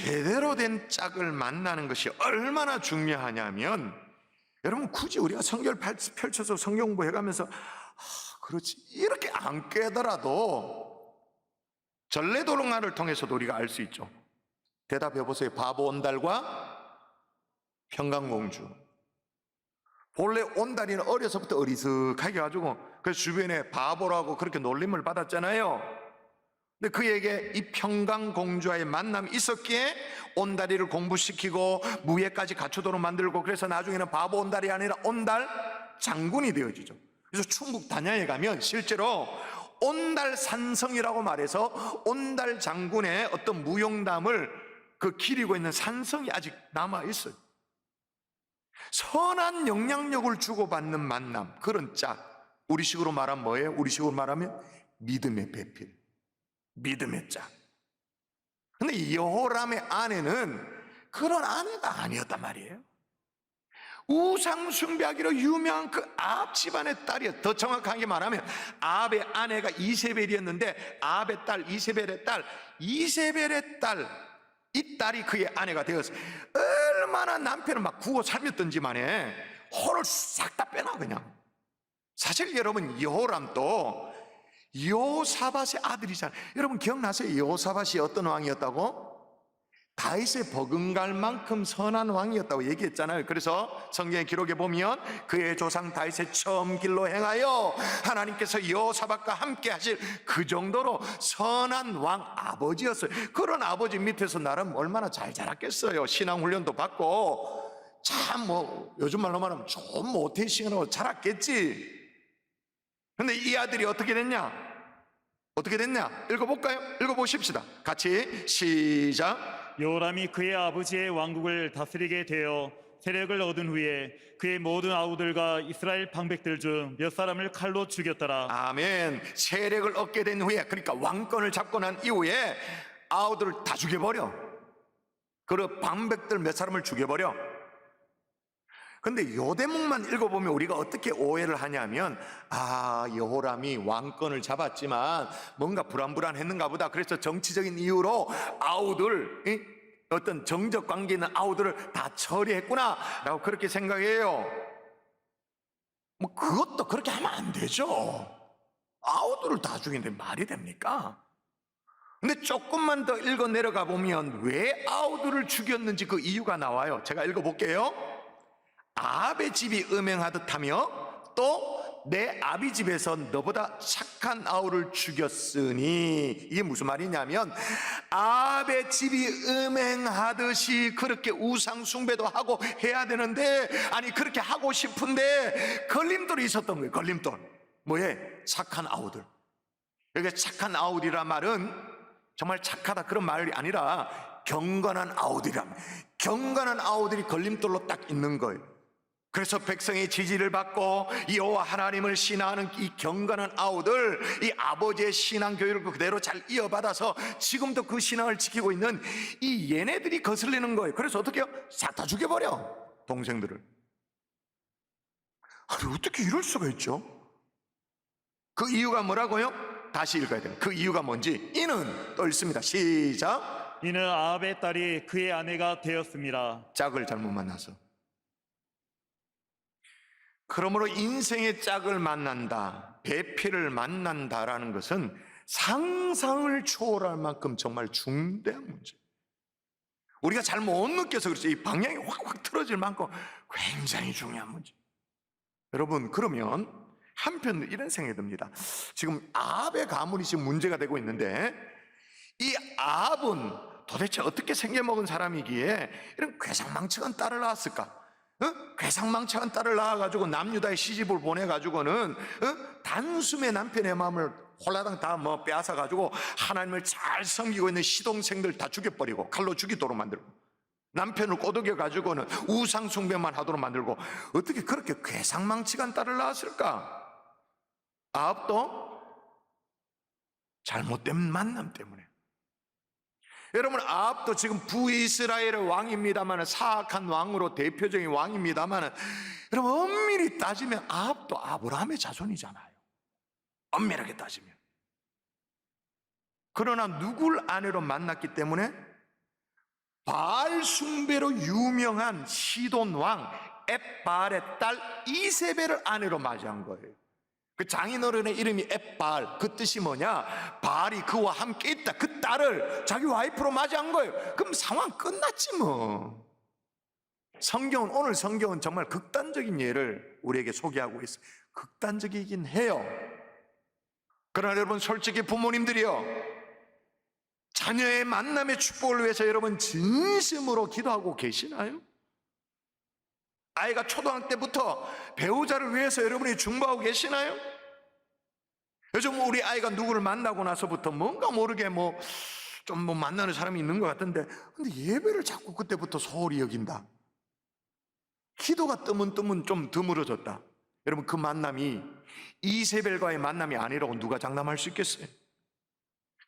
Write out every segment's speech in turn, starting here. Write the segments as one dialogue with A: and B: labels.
A: 제대로 된 짝을 만나는 것이 얼마나 중요하냐면, 여러분 굳이 우리가 성경을 펼쳐서 성경 공부해가면서 그렇지 이렇게 안 깨더라도 전래도롱아를 통해서도 우리가 알 수 있죠. 대답해 보세요. 바보 온달과 평강공주. 본래 온달이는 어려서부터 어리석하게 가지고 그래서 주변에 바보라고 그렇게 놀림을 받았잖아요. 근데 그에게 이 평강공주와의 만남이 있었기에 온달이를 공부시키고 무예까지 갖추도록 만들고, 그래서 나중에는 바보 온달이 아니라 온달 장군이 되어지죠. 그래서 충북 단야에 가면 실제로 온달 산성이라고 말해서 온달 장군의 어떤 무용담을 기리고 있는 산성이 아직 남아 있어요. 선한 영향력을 주고받는 만남, 그런 짝. 우리식으로 말하면 뭐예요? 우리식으로 말하면 믿음의 배필, 믿음의 짝. 근데 여호람의 아내는 그런 아내가 아니었단 말이에요. 우상 숭배하기로 유명한 그 아합 집안의 딸이에요. 더 정확하게 말하면 아합의 아내가 이세벨이었는데 아합의 딸, 이세벨의 딸, 이세벨의 딸, 이 딸이 그의 아내가 되었어요. 얼마나 남편을 막 구워 삶였던지만에 혼을 싹 다 빼놔 그냥. 사실 여러분 여호람도 여호사밧의 아들이잖아요. 여러분 기억나세요? 여호사밧이 어떤 왕이었다고? 다윗의 버금갈 만큼 선한 왕이었다고 얘기했잖아요. 그래서 성경의 기록에 보면 그의 조상 다윗의 처음 길로 행하여 하나님께서 여호사밧과 함께 하실 그 정도로 선한 왕 아버지였어요. 그런 아버지 밑에서 나름 얼마나 잘 자랐겠어요. 신앙 훈련도 받고 참 요즘 말로 말하면 좋은 모태신으로 자랐겠지. 근데 이 아들이 어떻게 됐냐? 어떻게 됐냐? 읽어볼까요? 읽어보십시다. 같이 시작.
B: 여호람이 그의 아버지의 왕국을 다스리게 되어 세력을 얻은 후에 그의 모든 아우들과 이스라엘 방백들 중 몇 사람을 칼로 죽였더라.
A: 아멘. 세력을 얻게 된 후에, 그러니까 왕권을 잡고 난 이후에 아우들을 다 죽여버려. 그리고 방백들 몇 사람을 죽여버려. 근데 요 대목만 읽어보면 우리가 어떻게 오해를 하냐면, 여호람이 왕권을 잡았지만 뭔가 불안불안했는가 보다. 그래서 정치적인 이유로 아우들, 어떤 정적 관계 있는 아우들을 다 처리했구나 라고 그렇게 생각해요. 그것도 그렇게 하면 안 되죠. 아우들을 다 죽이는데 말이 됩니까? 근데 조금만 더 읽어 내려가 보면 왜 아우들을 죽였는지 그 이유가 나와요. 제가 읽어볼게요. 아합의 집이 음행하듯 하며 또 내 아비 집에서 너보다 착한 아우를 죽였으니, 이게 무슨 말이냐면 아합의 집이 음행하듯이 그렇게 우상 숭배도 하고 해야 되는데, 아니 그렇게 하고 싶은데 걸림돌이 있었던 거예요. 걸림돌. 뭐에? 착한 아우들. 여기 착한 아우들이란 말은 정말 착하다 그런 말이 아니라 경건한 아우들이란, 경건한 아우들이 걸림돌로 딱 있는 거예요. 그래서 백성의 지지를 받고 여호와 하나님을 신앙하는 이 경건한 아우들, 이 아버지의 신앙 교육을 그대로 잘 이어받아서 지금도 그 신앙을 지키고 있는 이 얘네들이 거슬리는 거예요. 그래서 어떻게 해요? 싹 다 죽여버려, 동생들을. 아니 어떻게 이럴 수가 있죠? 그 이유가 뭐라고요? 다시 읽어야 돼요. 그 이유가 뭔지. 이는 또 읽습니다. 시작.
B: 이는 아합의 딸이 그의 아내가 되었습니다.
A: 짝을 잘못 만나서. 그러므로 인생의 짝을 만난다, 배필을 만난다라는 것은 상상을 초월할 만큼 정말 중대한 문제. 우리가 잘 못 느껴서 그렇지 이 방향이 확확 틀어질 만큼 굉장히 중요한 문제. 여러분, 그러면 한편 이런 생각이 듭니다. 지금 아합의 가문이 지금 문제가 되고 있는데, 이 아합은 도대체 어떻게 생겨먹은 사람이기에 이런 괴상망측한 딸을 낳았을까? 괴상망측한 딸을 낳아가지고 남유다의 시집을 보내가지고는 단숨에 남편의 마음을 홀라당 다 빼앗아가지고 하나님을 잘 섬기고 있는 시동생들 다 죽여버리고 칼로 죽이도록 만들고, 남편을 꼬드겨가지고는 우상숭배만 하도록 만들고, 어떻게 그렇게 괴상망측한 딸을 낳았을까? 아합도 잘못된 만남 때문에. 여러분, 아합도 지금 부이스라엘의 왕입니다만, 사악한 왕으로 대표적인 왕입니다만, 여러분 엄밀히 따지면 아합도 아브라함의 자손이잖아요. 엄밀하게 따지면. 그러나 누굴 아내로 만났기 때문에 바알 숭배로 유명한 시돈 왕 엣바알의 딸 이세벨을 아내로 맞이한 거예요. 그 장인어른의 이름이 엣바알, 그 뜻이 뭐냐? 바알이 그와 함께 있다. 그 딸을 자기 와이프로 맞이한 거예요. 그럼 상황 끝났지 뭐. 오늘 성경은 정말 극단적인 예를 우리에게 소개하고 있어요. 극단적이긴 해요. 그러나 여러분, 솔직히 부모님들이요, 자녀의 만남의 축복을 위해서 여러분 진심으로 기도하고 계시나요? 아이가 초등학교 때부터 배우자를 위해서 여러분이 중보하고 계시나요? 요즘 우리 아이가 누구를 만나고 나서부터 뭔가 모르게 좀 만나는 사람이 있는 것 같은데, 근데 예배를 자꾸 그때부터 소홀히 여긴다. 기도가 뜨문뜨문 좀 드물어졌다. 여러분, 그 만남이 이세벨과의 만남이 아니라고 누가 장담할 수 있겠어요?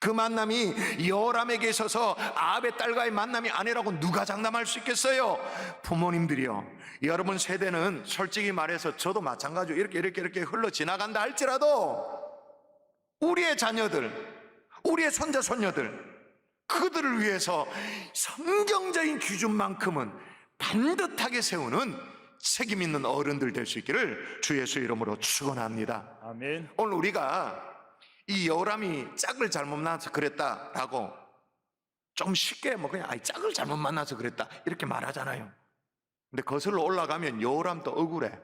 A: 그 만남이 여호람에게 있어서 아합의 딸과의 만남이 아니라고 누가 장담할 수 있겠어요? 부모님들이요, 여러분 세대는 솔직히 말해서 저도 마찬가지로 이렇게 흘러 지나간다 할지라도 우리의 자녀들, 우리의 손자 손녀들, 그들을 위해서 성경적인 기준만큼은 반듯하게 세우는 책임 있는 어른들 될 수 있기를 주 예수 이름으로 축원합니다.
B: 아멘.
A: 오늘 우리가 이 여호람이 짝을 잘못 만나서 그랬다라고 좀 쉽게 그냥 짝을 잘못 만나서 그랬다 이렇게 말하잖아요. 근데 거슬러 올라가면 여호람도 억울해.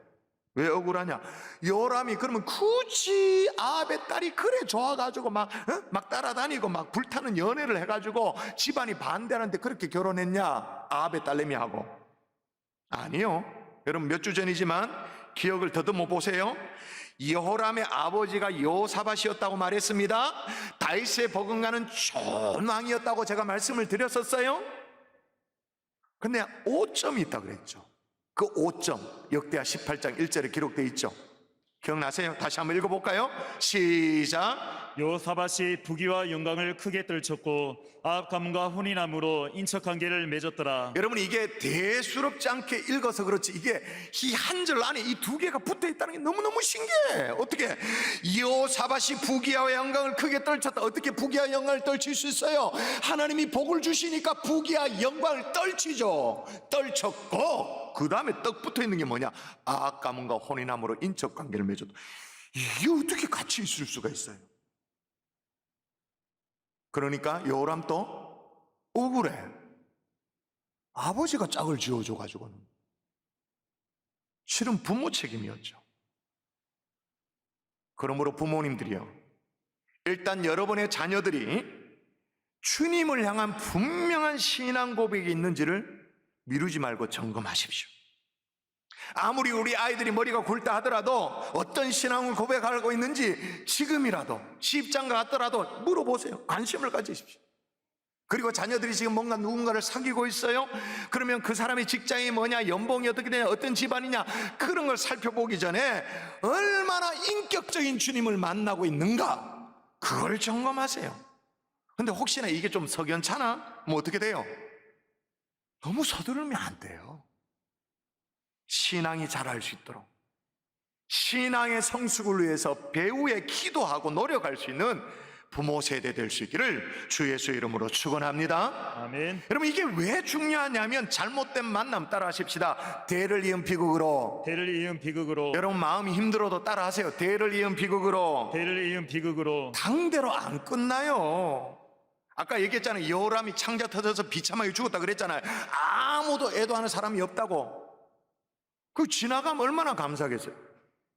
A: 왜 억울하냐? 여호람이 그러면 굳이 아합의 딸이 그래 좋아가지고 막 따라다니고 막 불타는 연애를 해가지고 집안이 반대하는데 그렇게 결혼했냐? 아합의 딸내미하고. 아니요. 여러분, 몇 주 전이지만 기억을 더듬어 보세요. 여호람의 아버지가 여호사밧이었다고 말했습니다. 다윗에 버금가는 좋은 왕이었다고 제가 말씀을 드렸었어요. 근데 오점이 있다고 그랬죠. 그 오점, 역대하 18장 1절에 기록되어 있죠. 기억나세요? 다시 한번 읽어볼까요? 시작.
B: 여호사밧이 부귀와 영광을 크게 떨쳤고 아합 가문과 혼인함으로 인척 관계를 맺었더라.
A: 여러분, 이게 대수롭지 않게 읽어서 그렇지 이게 이 한 절 안에 이 두 개가 붙어 있다는 게 너무너무 신기해. 어떻게 여호사밧이 부귀와 영광을 크게 떨쳤다. 어떻게 부귀와 영광을 떨칠 수 있어요? 하나님이 복을 주시니까 부귀와 영광을 떨치죠. 떨쳤고 그 다음에 떡 붙어 있는 게 뭐냐? 아합 가문과 혼인함으로 인척 관계를 맺었다. 이게 어떻게 같이 있을 수가 있어요? 그러니까 여호람도 억울해. 아버지가 짝을 지어줘가지고는. 실은 부모 책임이었죠. 그러므로 부모님들이요, 일단 여러분의 자녀들이 주님을 향한 분명한 신앙 고백이 있는지를 미루지 말고 점검하십시오. 아무리 우리 아이들이 머리가 굵다 하더라도 어떤 신앙을 고백하고 있는지 지금이라도 시집장가 같더라도 물어보세요. 관심을 가지십시오. 그리고 자녀들이 지금 뭔가 누군가를 사귀고 있어요. 그러면 그 사람의 직장이 뭐냐, 연봉이 어떻게 되냐, 어떤 집안이냐, 그런 걸 살펴보기 전에 얼마나 인격적인 주님을 만나고 있는가, 그걸 점검하세요. 근데 혹시나 이게 좀 석연찮아? 뭐 어떻게 돼요? 너무 서두르면 안 돼요. 신앙이 자랄 수 있도록, 신앙의 성숙을 위해서 배우에 기도하고 노력할 수 있는 부모 세대 될 수 있기를 주 예수 이름으로 축원합니다.
B: 아멘.
A: 여러분, 이게 왜 중요하냐면 잘못된 만남 따라 하십시다. 대를 이은 비극으로.
B: 대를 이은 비극으로.
A: 여러분, 마음이 힘들어도 따라 하세요. 대를 이은 비극으로.
B: 대를 이은 비극으로.
A: 당대로 안 끝나요. 아까 얘기했잖아요. 여호람이 창자 터져서 비참하게 죽었다 그랬잖아요. 아무도 애도하는 사람이 없다고. 그 지나가면 얼마나 감사하겠어요.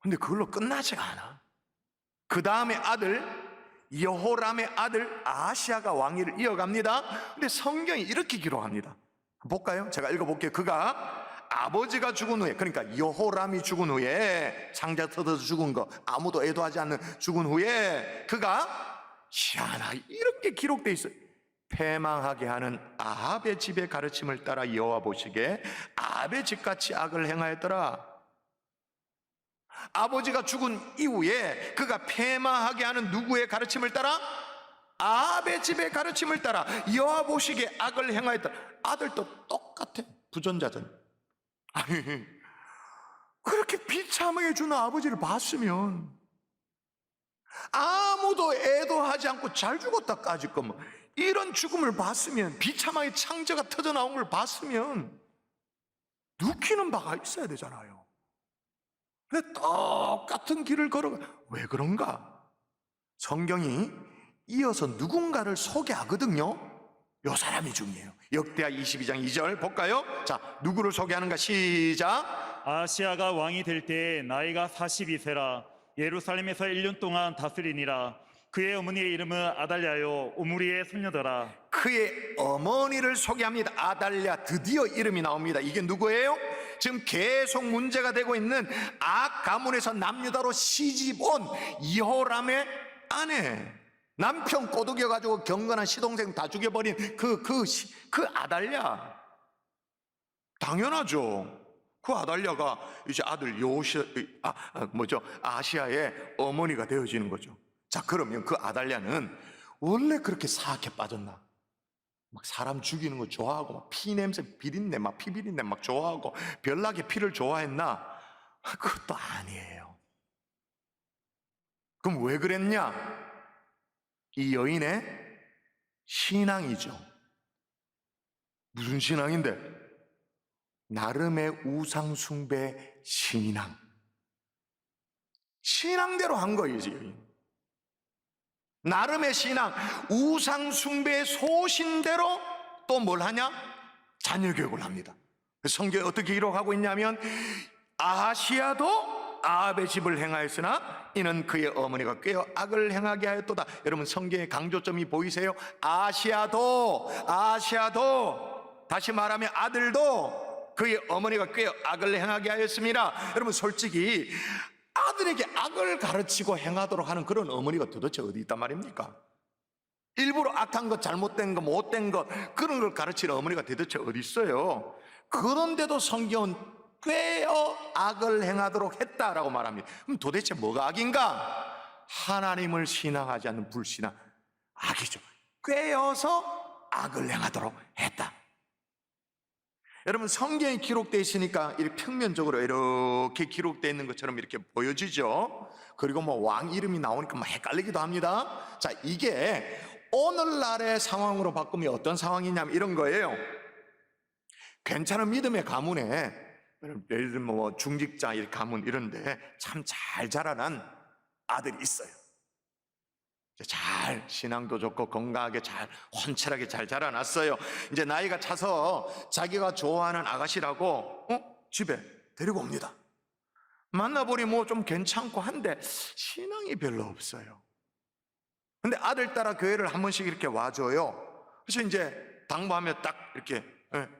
A: 근데 그걸로 끝나지가 않아. 그 다음에 아들 여호람의 아들 아하시아가 왕위를 이어갑니다. 근데 성경이 이렇게 기록합니다. 볼까요? 제가 읽어볼게요. 그가 아버지가 죽은 후에, 그러니까 여호람이 죽은 후에, 창자 터져서 죽은 거 아무도 애도하지 않는 죽은 후에 그가 희한하게 이렇게 기록되어 있어요. 패망하게 하는 아합의 집의 가르침을 따라 여호와 보시기에 아합의 집같이 악을 행하였더라. 아버지가 죽은 이후에 그가 패망하게 하는 누구의 가르침을 따라? 아합의 집의 가르침을 따라 여호와 보시기에 악을 행하였더라. 아들도 똑같아. 부전자전. 아니, 그렇게 비참하게 주는 아버지를 봤으면 아무도 애도하지 않고 잘 죽었다까지 거면 이런 죽음을 봤으면, 비참하게 창자가 터져 나온 걸 봤으면 느끼는 바가 있어야 되잖아요. 근데 똑같은 길을 걸어가. 왜 그런가? 성경이 이어서 누군가를 소개하거든요. 요 사람이 중요해요. 역대하 22장 2절 볼까요? 자, 누구를 소개하는가? 시작.
B: 아시아가 왕이 될 때 나이가 42세라 예루살렘에서 1년 동안 다스리니라. 그의 어머니의 이름은 아달랴요 오므리의 손녀더라.
A: 그의 어머니를 소개합니다. 아달랴, 드디어 이름이 나옵니다. 이게 누구예요? 지금 계속 문제가 되고 있는 악 가문에서 남유다로 시집 온 여호람의 아내, 남편 꼬드겨가지고 경건한 시동생 다 죽여버린 그 아달랴. 당연하죠. 그 아달랴가 이제 아들 아시아의 어머니가 되어지는 거죠. 자, 그러면 그 아달랴는 원래 그렇게 사악해 빠졌나? 막 사람 죽이는 거 좋아하고, 막 피 냄새, 비린내, 막 피 비린내 막 좋아하고, 별나게 피를 좋아했나? 그것도 아니에요. 그럼 왜 그랬냐? 이 여인의 신앙이죠. 무슨 신앙인데? 나름의 우상숭배 신앙. 신앙대로 한 거예요, 이 여인. 나름의 신앙, 우상숭배의 소신대로 또 뭘 하냐? 자녀교육을 합니다. 성경에 어떻게 기록하고 있냐면, 아하시아도 아합의 집을 행하였으나 이는 그의 어머니가 꾀어 악을 행하게 하였도다. 여러분, 성경의 강조점이 보이세요? 아시아도, 다시 말하면 아들도 그의 어머니가 꾀어 악을 행하게 하였습니다. 여러분, 솔직히 아들에게 악을 가르치고 행하도록 하는 그런 어머니가 도대체 어디 있단 말입니까? 일부러 악한 것, 잘못된 것, 못된 것, 그런 걸 가르치는 어머니가 도대체 어디 있어요? 그런데도 성경은 꾀어 악을 행하도록 했다라고 말합니다. 그럼 도대체 뭐가 악인가? 하나님을 신앙하지 않는 불신앙, 악이죠. 꾀어서 악을 행하도록 했다. 여러분, 성경에 기록되어 있으니까 이렇게 평면적으로 이렇게 기록되어 있는 것처럼 이렇게 보여지죠. 그리고 뭐 왕 이름이 나오니까 뭐 헷갈리기도 합니다. 자, 이게 오늘날의 상황으로 바꾸면 어떤 상황이냐면 이런 거예요. 괜찮은 믿음의 가문에, 예를 들면 뭐 중직자 가문 이런데 참 잘 자라난 아들이 있어요. 잘, 신앙도 좋고 건강하게 잘, 헌칠하게 잘 자라났어요. 이제 나이가 차서 자기가 좋아하는 아가씨라고 집에 데리고 옵니다. 만나보니 뭐 좀 괜찮고 한데 신앙이 별로 없어요. 근데 아들 따라 교회를 한 번씩 이렇게 와줘요. 그래서 이제 당부하면 딱 이렇게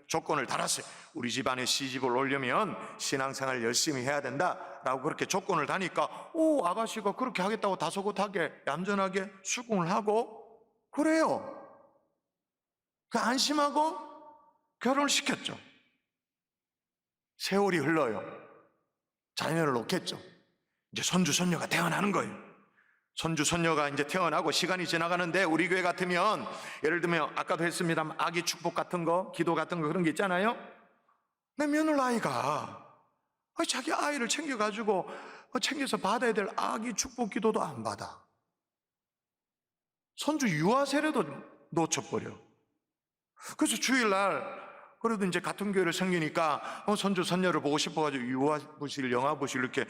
A: 조건을 달았어요. 우리 집안에 시집을 오려면 신앙생활 열심히 해야 된다라고 그렇게 조건을 다니까, 오, 아가씨가 그렇게 하겠다고 다소곳하게 얌전하게 수긍을 하고 그래요. 그 안심하고 결혼을 시켰죠. 세월이 흘러요. 자녀를 놓겠죠. 이제 손주 손녀가 태어나는 거예요. 손주 손녀가 이제 태어나고 시간이 지나가는데, 우리 교회 같으면 예를 들면 아까도 했습니다만 아기 축복 같은 거, 기도 같은 거 그런 게 있잖아요. 내 며느라이가 자기 아이를 챙겨가지고 챙겨서 받아야 될 아기 축복 기도도 안 받아. 손주 유아 세례도 놓쳐버려. 그래서 주일날 그래도 이제 같은 교회를 생기니까 손주 손녀를 보고 싶어가지고 유아 부실, 영아 부실 이렇게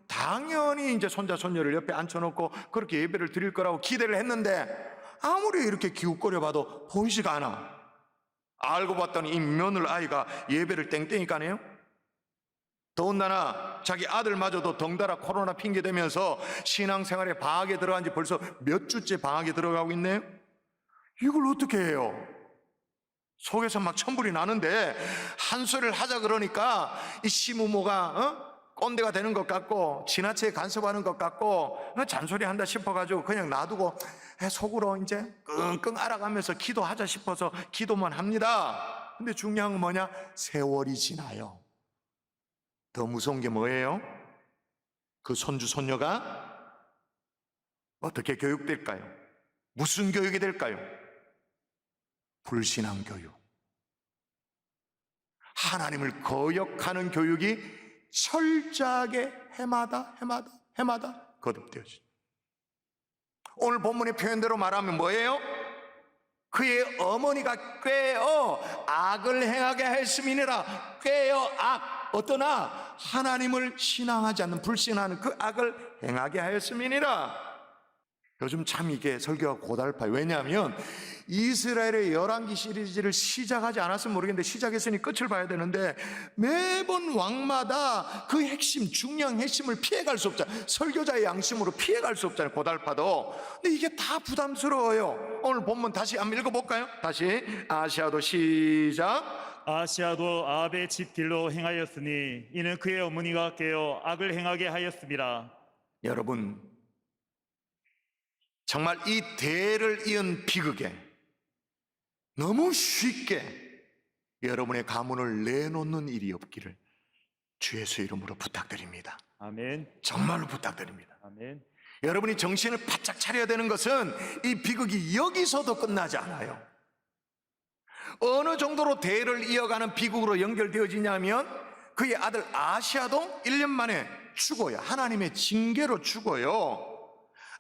A: 당연히 이제 손자 손녀를 옆에 앉혀놓고 그렇게 예배를 드릴 거라고 기대를 했는데, 아무리 이렇게 기웃거려 봐도 보이지가 않아. 알고 봤더니 이 며느리 아이가 예배를 땡땡이 까네요. 더군다나 자기 아들마저도 덩달아 코로나 핑계 대면서 신앙생활에 방학에 들어간 지 벌써 몇 주째 방학에 들어가고 있네요. 이걸 어떻게 해요? 속에서 막 천불이 나는데 한 소리를 하자 그러니까 이 시부모가 꼰대가 되는 것 같고 지나치게 간섭하는 것 같고 잔소리 한다 싶어가지고 그냥 놔두고 속으로 이제 끙끙 앓아가면서 기도하자 싶어서 기도만 합니다. 근데 중요한 건 뭐냐? 세월이 지나요. 더 무서운 게 뭐예요? 그 손주 손녀가 어떻게 교육될까요? 무슨 교육이 될까요? 불신앙 교육. 하나님을 거역하는 교육이 철저하게 해마다 거듭되어지죠. 오늘 본문의 표현대로 말하면 뭐예요? 그의 어머니가 꾀어 악을 행하게 하였음이니라. 꾀어 악, 어떤 악? 하나님을 신앙하지 않는, 불신하는 그 악을 행하게 하였음이니라. 요즘 참 이게 설교가 고달파요. 왜냐하면 이스라엘의 열왕기 시리즈를 시작하지 않았으면 모르겠는데 시작했으니 끝을 봐야 되는데 매번 왕마다 그 핵심, 중요한 핵심을 피해갈 수 없잖아요. 설교자의 양심으로 피해갈 수 없잖아요. 고달파도. 근데 이게 다 부담스러워요. 오늘 본문 다시 한번 읽어볼까요? 다시 아시아도 시작.
B: 아시아도 아합의 집길로 행하였으니 이는 그의 어머니가 깨어 악을 행하게 하였습니다.
A: 여러분, 정말 이 대를 이은 비극에 너무 쉽게 여러분의 가문을 내놓는 일이 없기를 주 예수 이름으로 부탁드립니다.
B: 아멘.
A: 정말로 부탁드립니다.
B: 아멘.
A: 여러분이 정신을 바짝 차려야 되는 것은 이 비극이 여기서도 끝나지 않아요. 어느 정도로 대를 이어가는 비극으로 연결되어지냐면 그의 아들 아시아도 1년 만에 죽어요. 하나님의 징계로 죽어요.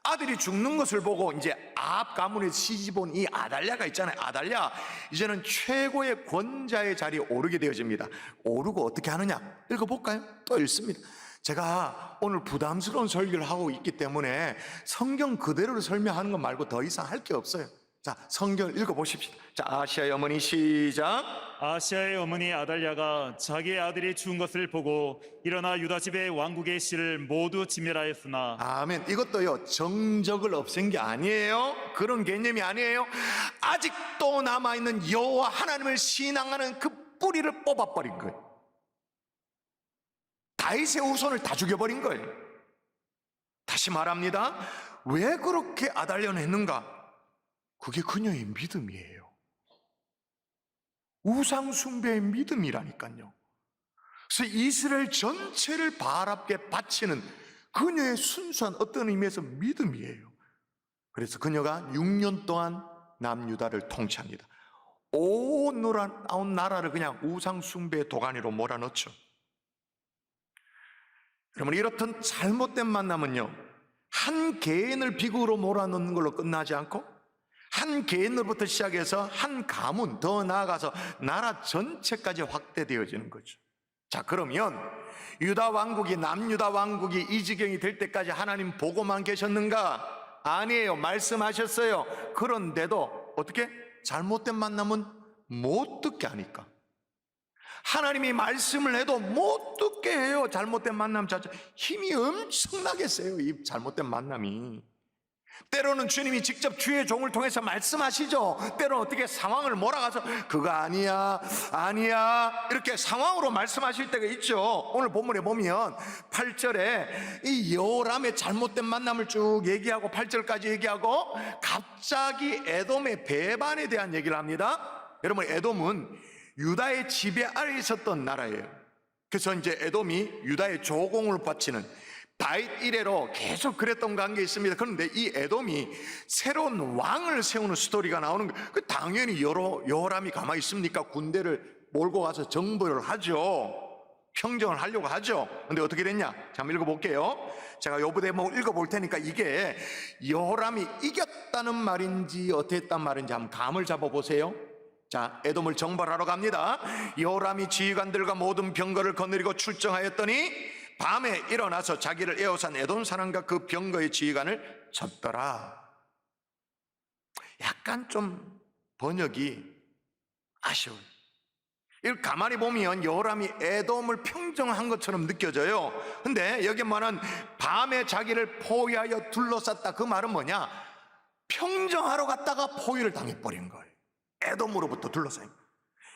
A: 아들이 죽는 것을 보고 이제 아합 가문에 시집온 이 아달랴가 있잖아요. 아달랴, 이제는 최고의 권자의 자리에 오르게 되어집니다. 오르고 어떻게 하느냐? 읽어볼까요? 또 읽습니다. 제가 오늘 부담스러운 설교를 하고 있기 때문에 성경 그대로 설명하는 것 말고 더 이상 할 게 없어요. 자, 성경을 읽어보십시오. 자, 아시아의 어머니 시작.
B: 아시아의 어머니 아달랴가 자기의 아들이 죽은 것을 보고 일어나 유다 집의 왕국의 씨를 모두 진멸하였으나
A: 아멘. 이것도요, 정적을 없앤 게 아니에요. 그런 개념이 아니에요. 아직도 남아있는 여호와 하나님을 신앙하는 그 뿌리를 뽑아버린 거예요. 다윗의 후손을 다 죽여버린 거예요. 다시 말합니다. 왜 그렇게 아달랴는 했는가? 그게 그녀의 믿음이에요. 우상숭배의 믿음이라니까요. 그래서 이스라엘 전체를 바알 앞에 바치는 그녀의 순수한 어떤 의미에서 믿음이에요. 그래서 그녀가 6년 동안 남유다를 통치합니다. 온 나라를 그냥 우상숭배의 도가니로 몰아넣죠. 여러분, 이렇던 잘못된 만남은요, 한 개인을 비극으로 몰아넣는 걸로 끝나지 않고 한 개인으로부터 시작해서 한 가문, 더 나아가서 나라 전체까지 확대되어지는 거죠. 자, 그러면 유다 왕국이, 남유다 왕국이 이 지경이 될 때까지 하나님 보고만 계셨는가? 아니에요. 말씀하셨어요. 그런데도 어떻게? 잘못된 만남은 못 듣게 하니까. 하나님이 말씀을 해도 못 듣게 해요. 잘못된 만남 자체 힘이 엄청나게 세요. 이 잘못된 만남이. 때로는 주님이 직접 주의 종을 통해서 말씀하시죠. 때로는 어떻게 상황을 몰아가서 그거 아니야 이렇게 상황으로 말씀하실 때가 있죠. 오늘 본문에 보면 8절에 이 여호람의 잘못된 만남을 쭉 얘기하고 8절까지 얘기하고 갑자기 에돔의 배반에 대한 얘기를 합니다. 여러분, 에돔은 유다의 지배 아래에 있었던 나라예요. 그래서 이제 에돔이 유다의 조공을 바치는 다윗 이래로 계속 그랬던 관계에 있습니다. 그런데 이 에돔이 새로운 왕을 세우는 스토리가 나오는 거예요. 당연히 여호람이 가만히 있습니까? 군대를 몰고 가서 정벌을 하죠. 평정을 하려고 하죠. 근데 어떻게 됐냐? 자, 한번 읽어볼게요. 제가 요 부대목 읽어볼 테니까 이게 여호람이 이겼다는 말인지 어떻게 했단 말인지 한번 감을 잡아보세요. 자, 에돔을 정벌하러 갑니다. 여호람이 지휘관들과 모든 병거를 거느리고 출정하였더니 밤에 일어나서 자기를 에워싼 에돔 사람과 그 병거의 지휘관을 쳤더라. 약간 좀 번역이 아쉬워요. 이걸 가만히 보면 여호람이 에돔을 평정한 것처럼 느껴져요. 근데 여기 말은 밤에 자기를 포위하여 둘러쌌다. 그 말은 뭐냐? 평정하러 갔다가 포위를 당해버린 거예요. 에돔으로부터 둘러싸인 거예요.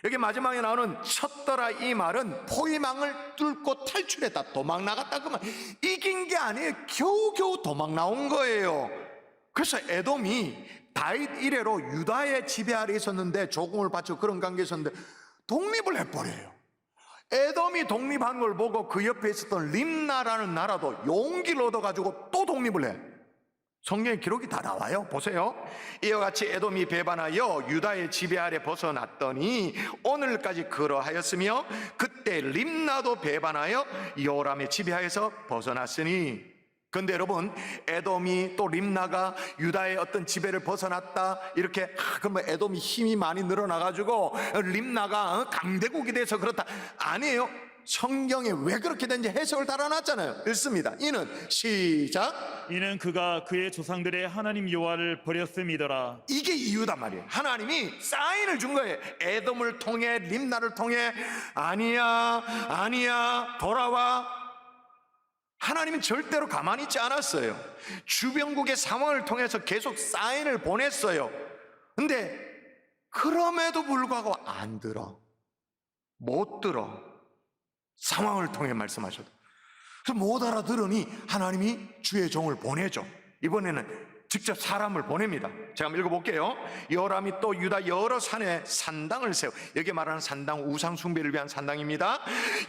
A: 여기 마지막에 나오는 쳤더라, 이 말은 포위망을 뚫고 탈출했다, 도망 나갔다, 그 말. 이긴 게 아니에요. 겨우겨우 도망 나온 거예요. 그래서 에돔이 다윗 이래로 유다의 지배 아래 있었는데 조공을 바쳐 그런 관계에 있었는데 독립을 해버려요. 에돔이 독립한 걸 보고 그 옆에 있었던 림나라는 나라도 용기를 얻어가지고 또 독립을 해. 성경의 기록이 다 나와요. 보세요. 이와 같이 에돔이 배반하여 유다의 지배 아래 벗어났더니 오늘까지 그러하였으며 그때 림나도 배반하여 여호람의 지배하에서 벗어났으니. 그런데 여러분, 에돔이 또 림나가 유다의 어떤 지배를 벗어났다 이렇게 그러면 에돔이 힘이 많이 늘어나가지고 림나가 강대국이 돼서 그렇다, 아니에요. 성경에 왜 그렇게 된지 해석을 달아놨잖아요. 읽습니다. 이는 시작,
B: 이는 그가 그의 조상들의 하나님 여호와를 버렸음이더라.
A: 이게 이유단 말이에요. 하나님이 사인을 준 거예요. 에돔을 통해 림나를 통해 아니야 돌아와. 하나님은 절대로 가만히 있지 않았어요. 주변국의 상황을 통해서 계속 사인을 보냈어요. 근데 그럼에도 불구하고 안 들어, 못 들어. 상황을 통해 말씀하셔도 그래서 못 알아들으니 하나님이 주의 종을 보내죠. 이번에는 직접 사람을 보냅니다. 제가 한번 읽어볼게요. 여호람이 또 유다 여러 산에 산당을 세워, 여기 말하는 산당 우상 숭배를 위한 산당입니다.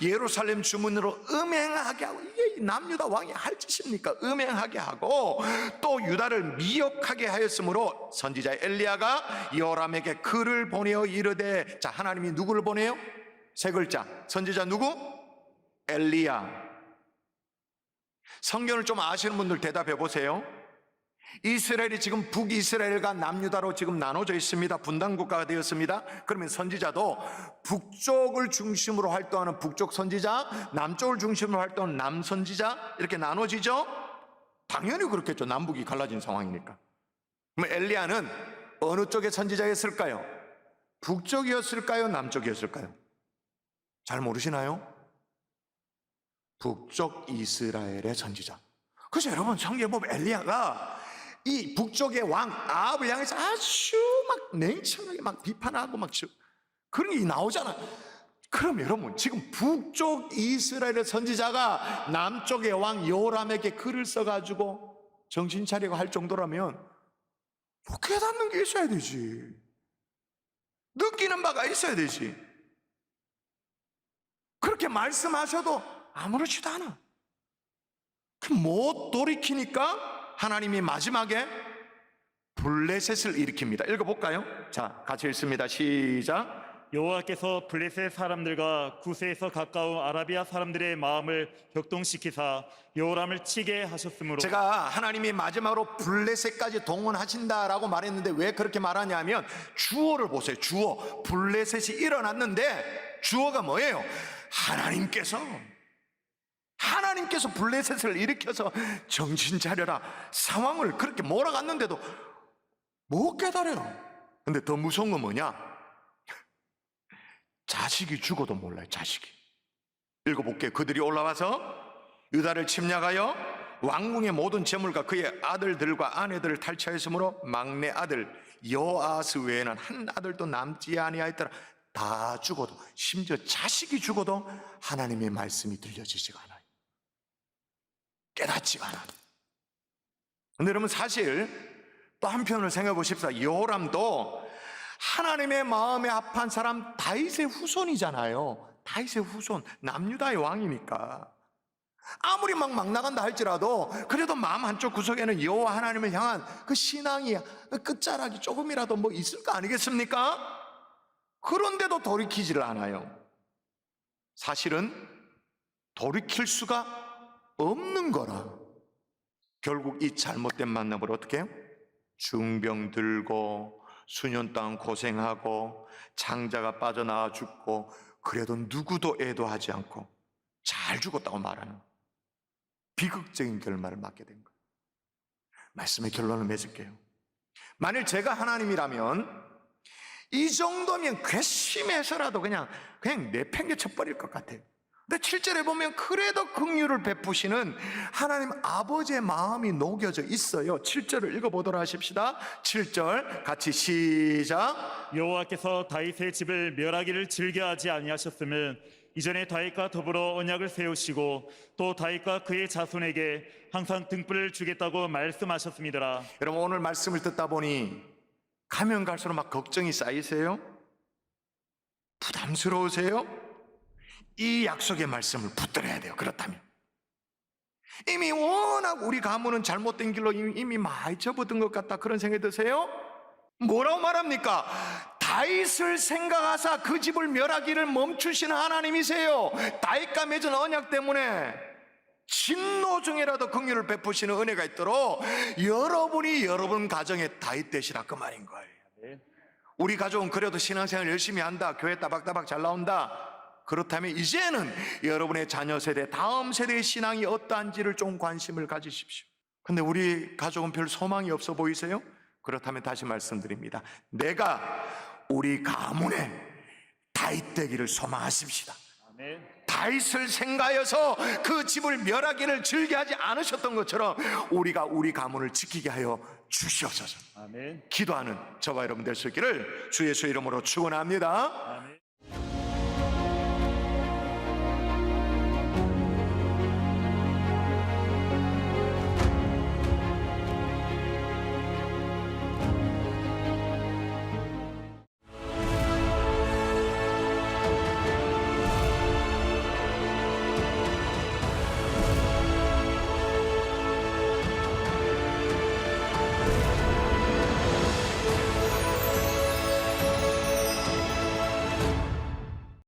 A: 예루살렘 주문으로 음행하게 하고, 이게 남유다 왕이 할 짓입니까? 음행하게 하고 또 유다를 미혹하게 하였으므로 선지자 엘리야가 여호람에게 글을 보내어 이르되, 자, 하나님이 누구를 보내요? 세 글자. 선지자 누구? 엘리야. 성경을 좀 아시는 분들 대답해 보세요. 이스라엘이 지금 북이스라엘과 남유다로 지금 나눠져 있습니다. 분단국가가 되었습니다. 그러면 선지자도 북쪽을 중심으로 활동하는 북쪽 선지자, 남쪽을 중심으로 활동하는 남선지자, 이렇게 나눠지죠. 당연히 그렇겠죠. 남북이 갈라진 상황이니까. 그럼 엘리야는 어느 쪽의 선지자였을까요? 북쪽이었을까요? 남쪽이었을까요? 잘 모르시나요? 북쪽 이스라엘의 선지자. 그래서 여러분, 성경에 보면 엘리야가 이 북쪽의 왕 아합을 향해서 아주 막 냉철하게 막 비판하고 막 그런 게 나오잖아. 그럼 여러분, 지금 북쪽 이스라엘의 선지자가 남쪽의 왕 여호람에게 글을 써가지고 정신 차리고 할 정도라면 뭐 깨닫는 게 있어야 되지, 느끼는 바가 있어야 되지. 그렇게 말씀하셔도 아무렇지도 않아. 못 돌이키니까 하나님이 마지막에 블레셋을 일으킵니다. 읽어볼까요? 자, 같이 읽습니다. 시작.
B: 여호와께서 블레셋 사람들과 구세에서 가까운 아라비아 사람들의 마음을 격동시키사 여호람을 치게 하셨으므로.
A: 제가 하나님이 마지막으로 블레셋까지 동원하신다라고 말했는데 왜 그렇게 말하냐면 주어를 보세요. 주어. 블레셋이 일어났는데 주어가 뭐예요? 하나님께서 블레셋을 일으켜서 정신 차려라, 상황을 그렇게 몰아갔는데도 못 깨달아요. 근데 더 무서운 건 뭐냐? 자식이 죽어도 몰라요. 자식이. 읽어볼게요. 그들이 올라와서 유다를 침략하여 왕궁의 모든 재물과 그의 아들들과 아내들을 탈취하였으므로 막내 아들 여아스 외에는 한 아들도 남지 아니하였더라. 다 죽어도, 심지어 자식이 죽어도 하나님의 말씀이 들려지지가 않아요. 깨닫지가 않아. 근데 여러분, 사실 또 한편을 생각해 보십시오. 여호람도 하나님의 마음에 합한 사람 다윗의 후손이잖아요. 다윗의 후손, 남유다의 왕이니까 아무리 막 나간다 할지라도 그래도 마음 한쪽 구석에는 여호와 하나님을 향한 그 신앙이, 그 끝자락이 조금이라도 뭐 있을 거 아니겠습니까? 그런데도 돌이키지를 않아요. 사실은 돌이킬 수가 없는 거라. 결국 이 잘못된 만남을 어떻게 해요? 중병 들고 수년 동안 고생하고 장자가 빠져나와 죽고, 그래도 누구도 애도하지 않고 잘 죽었다고 말하는 비극적인 결말을 맞게 된 거예요. 말씀의 결론을 맺을게요. 만일 제가 하나님이라면 이 정도면 괘씸해서라도 그냥 내팽개 쳐버릴 것 같아요. 근데 7절에 보면 그래도 긍휼을 베푸시는 하나님 아버지의 마음이 녹여져 있어요. 7절을 읽어보도록 하십시다. 7절 같이 시작.
B: 여호와께서 다윗의 집을 멸하기를 즐겨하지 아니하셨으면 이전에 다윗과 더불어 언약을 세우시고 또 다윗과 그의 자손에게 항상 등불을 주겠다고 말씀하셨습니다.
A: 여러분, 오늘 말씀을 듣다 보니 가면 갈수록 막 걱정이 쌓이세요? 부담스러우세요? 이 약속의 말씀을 붙들어야 돼요. 그렇다면 이미 워낙 우리 가문은 잘못된 길로 이미 많이 접어든 것 같다, 그런 생각이 드세요? 뭐라고 말합니까? 다윗을 생각하사 그 집을 멸하기를 멈추시는 하나님이세요. 다윗과 맺은 언약 때문에 진노 중에라도 긍휼을 베푸시는 은혜가 있도록 여러분이 여러분 가정의 다윗 되시라 그 말인 거예요.
B: 아멘.
A: 우리 가족은 그래도 신앙생활 열심히 한다, 교회 따박따박 잘 나온다, 그렇다면 이제는 여러분의 자녀 세대, 다음 세대의 신앙이 어떠한지를 좀 관심을 가지십시오. 근데 우리 가족은 별 소망이 없어 보이세요? 그렇다면 다시 말씀드립니다. 내가 우리 가문에 다윗 되기를 소망하십시다.
B: 아멘.
A: 다윗을 생각하여서 그 집을 멸하기를 즐겨하지 않으셨던 것처럼 우리가 우리 가문을 지키게 하여 주시옵소서.
B: 아멘.
A: 기도하는 저와 여러분 될 수 있기를 주 예수의 이름으로 축원합니다.
B: 아멘.